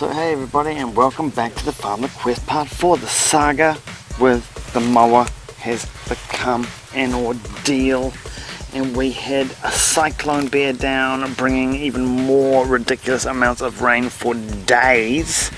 So hey everybody, and welcome back to the Farmlet Quest Part 4. The saga with the mower has become an ordeal, and we had a cyclone bear down, bringing even more ridiculous amounts of rain for days,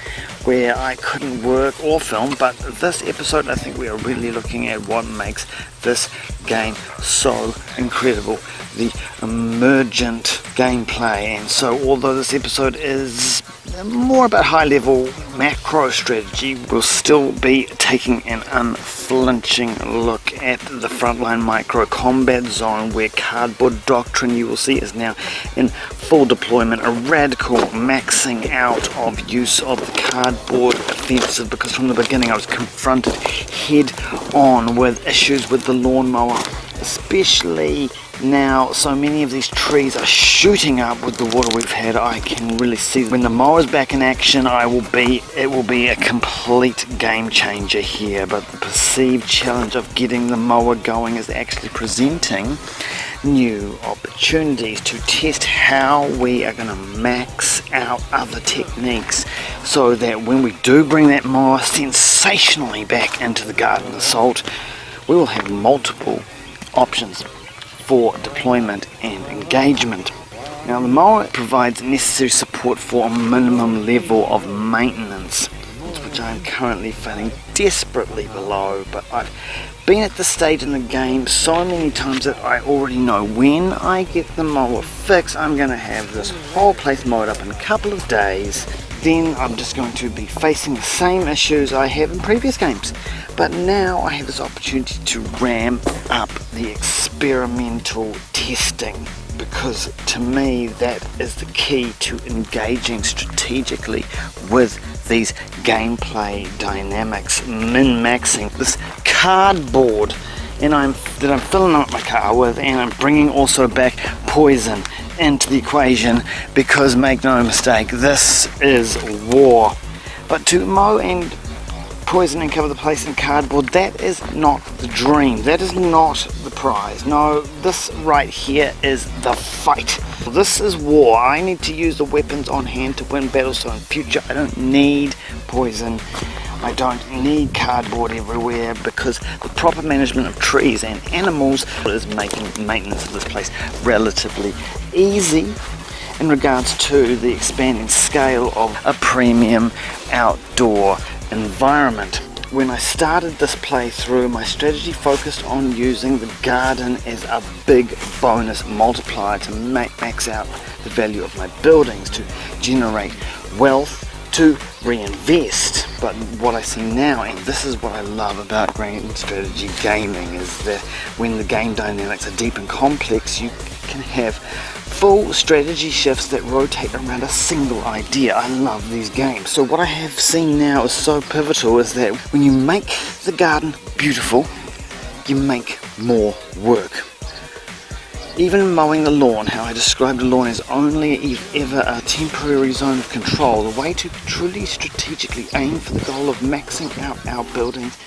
where I couldn't work or film. But this episode, I think we are really looking at what makes this game so incredible, the emergent gameplay. And so although this episode is more about high level macro strategy, we'll still be taking an unflinching look at the frontline micro combat zone, where cardboard doctrine, you will see, is now in full deployment, a radical maxing out of use of the cardboard offensive, because from the beginning I was confronted head on with issues with the lawnmower, especially now so many of these trees are shooting up with the water we've had. I can really see when the mower's back in action, it will be a complete game changer here. But the perceived challenge of getting the mower going is actually presenting new opportunities to test how we are going to max out other techniques, so that when we do bring that mower sensationally back into the garden assault, we will have multiple options for deployment and engagement. Now, the mower provides necessary support for a minimum level of maintenance, which I am currently feeling desperately below. But I've been at this stage in the game so many times that I already know when I get the mower fixed, I'm going to have this whole place mowed up in a couple of days. Then I'm just going to be facing the same issues I have in previous games. But now I have this opportunity to ramp up the experimental testing, because to me that is the key to engaging strategically with these gameplay dynamics, min-maxing this cardboard that I'm filling up my car with, and I'm bringing also back poison into the equation, because make no mistake, this is war. But to mow and poison and cover the place in cardboard, that is not the dream, that is not the prize. No, this right here is the fight. This is war. I need to use the weapons on hand to win battles, so in future I don't need poison, I don't need cardboard everywhere, because the proper management of trees and animals is making maintenance of this place relatively easy in regards to the expanding scale of a premium outdoor environment. When I started this playthrough, my strategy focused on using the garden as a big bonus multiplier to max out the value of my buildings, to generate wealth, to reinvest. But what I see now, and this is what I love about grand strategy gaming, is that when the game dynamics are deep and complex, you can have full strategy shifts that rotate around a single idea. I love these games. So what I have seen now is so pivotal, is that when you make the garden beautiful, you make more work. Even mowing the lawn, how I described the lawn as only if ever a temporary zone of control, the way to truly strategically aim for the goal of maxing out our buildings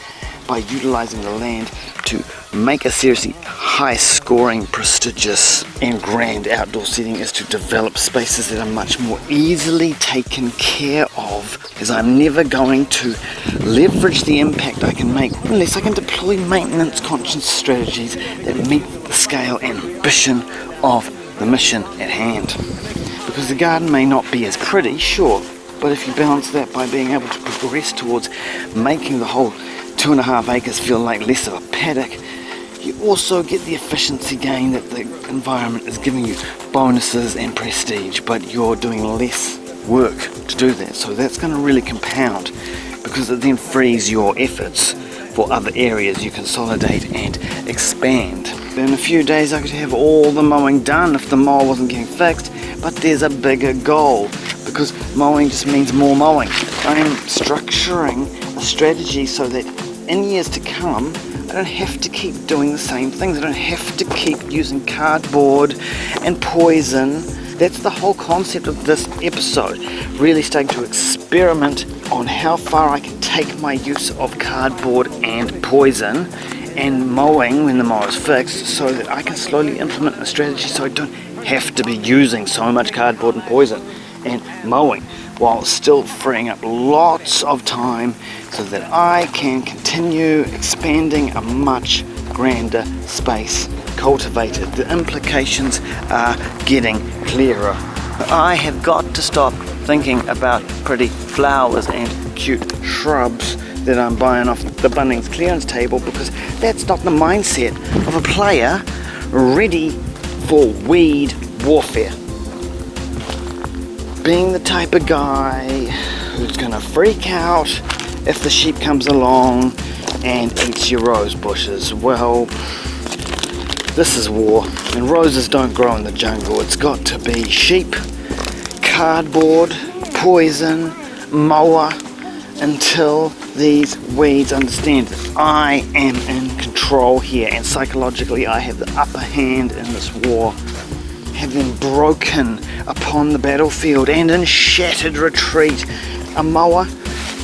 by utilizing the land to make a seriously high scoring, prestigious and grand outdoor setting, is to develop spaces that are much more easily taken care of, as I'm never going to leverage the impact I can make unless I can deploy maintenance conscious strategies that meet the scale and ambition of the mission at hand. Because the garden may not be as pretty, sure, but if you balance that by being able to progress towards making the whole 2.5 acres feel like less of a paddock, you also get the efficiency gain that the environment is giving you bonuses and prestige, but you're doing less work to do that. So that's going to really compound, because it then frees your efforts for other areas you consolidate and expand. In a few days I could have all the mowing done if the mower wasn't getting fixed, but there's a bigger goal, because mowing just means more mowing. I am structuring a strategy so that in years to come, I don't have to keep doing the same things. I don't have to keep using cardboard and poison. That's the whole concept of this episode. Really starting to experiment on how far I can take my use of cardboard and poison and mowing when the mower is fixed, so that I can slowly implement a strategy so I don't have to be using so much cardboard and poison and mowing. while still freeing up lots of time so that I can continue expanding a much grander space cultivated. The implications are getting clearer. I have got to stop thinking about pretty flowers and cute shrubs that I'm buying off the Bunnings clearance table, because that's not the mindset of a player ready for weed warfare. Being the type of guy who's gonna freak out if the sheep comes along and eats your rose bushes, well, this is war, and roses don't grow in the jungle. It's got to be sheep, cardboard, poison, mower, until these weeds understand that I am in control here, and psychologically I have the upper hand in this war, having broken upon the battlefield and in shattered retreat. A mower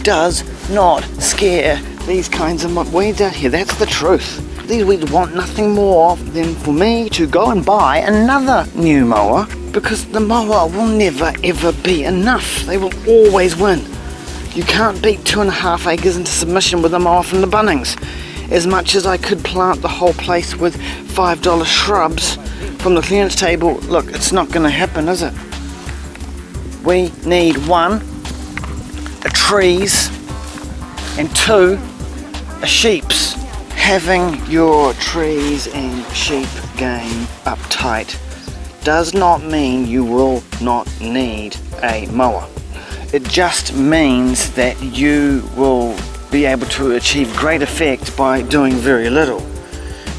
does not scare these kinds of weeds out here. That's the truth. These weeds want nothing more than for me to go and buy another new mower, because the mower will never ever be enough. They will always win. You can't beat 2.5 acres into submission with a mower from the Bunnings. As much as I could plant the whole place with $5 shrubs from the clearance table, look, it's not going to happen, is it? We need 1, a trees, and 2, a sheep's. Having your trees and sheep game uptight does not mean you will not need a mower. It just means that you will be able to achieve great effect by doing very little.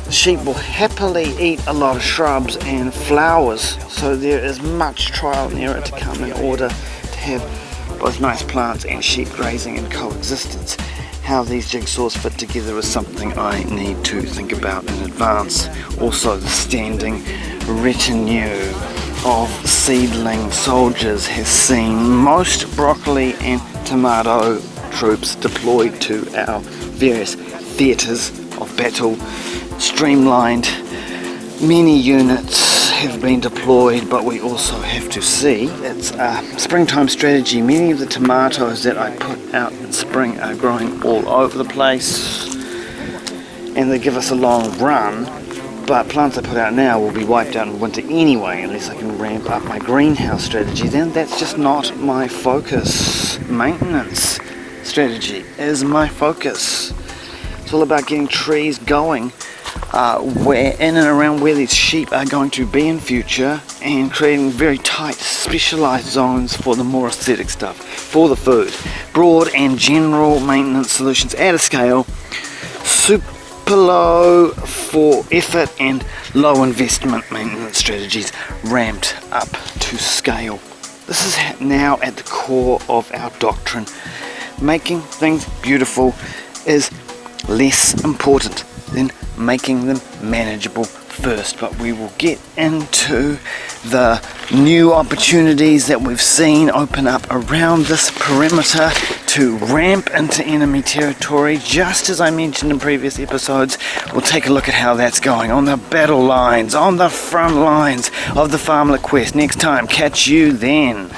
The sheep will happily eat a lot of shrubs and flowers, so there is much trial and error to come in order to have both nice plants and sheep grazing in coexistence. How these jigsaws fit together is something I need to think about in advance. Also, the standing retinue of seedling soldiers has seen most broccoli and tomato troops deployed to our various theatres of battle, streamlined. Many units have been deployed, but we also have to see it's a springtime strategy. Many of the tomatoes that I put out in spring are growing all over the place, and they give us a long run, but plants I put out now will be wiped out in winter anyway unless I can ramp up my greenhouse strategy. Then that's just not my focus. Maintenance strategy is my focus. It's all about getting trees going where in and around where these sheep are going to be in future, and creating very tight specialized zones for the more aesthetic stuff, for the food. Broad and general maintenance solutions at a scale, super low for effort, and low investment maintenance strategies ramped up to scale. This is now at the core of our doctrine. Making things beautiful is less important than making them manageable first, but we will get into the new opportunities that we've seen open up around this perimeter to ramp into enemy territory. Just as I mentioned in previous episodes, we'll take a look at how that's going on the battle lines, on the front lines of the Farmlet Quest. Next time, catch you then.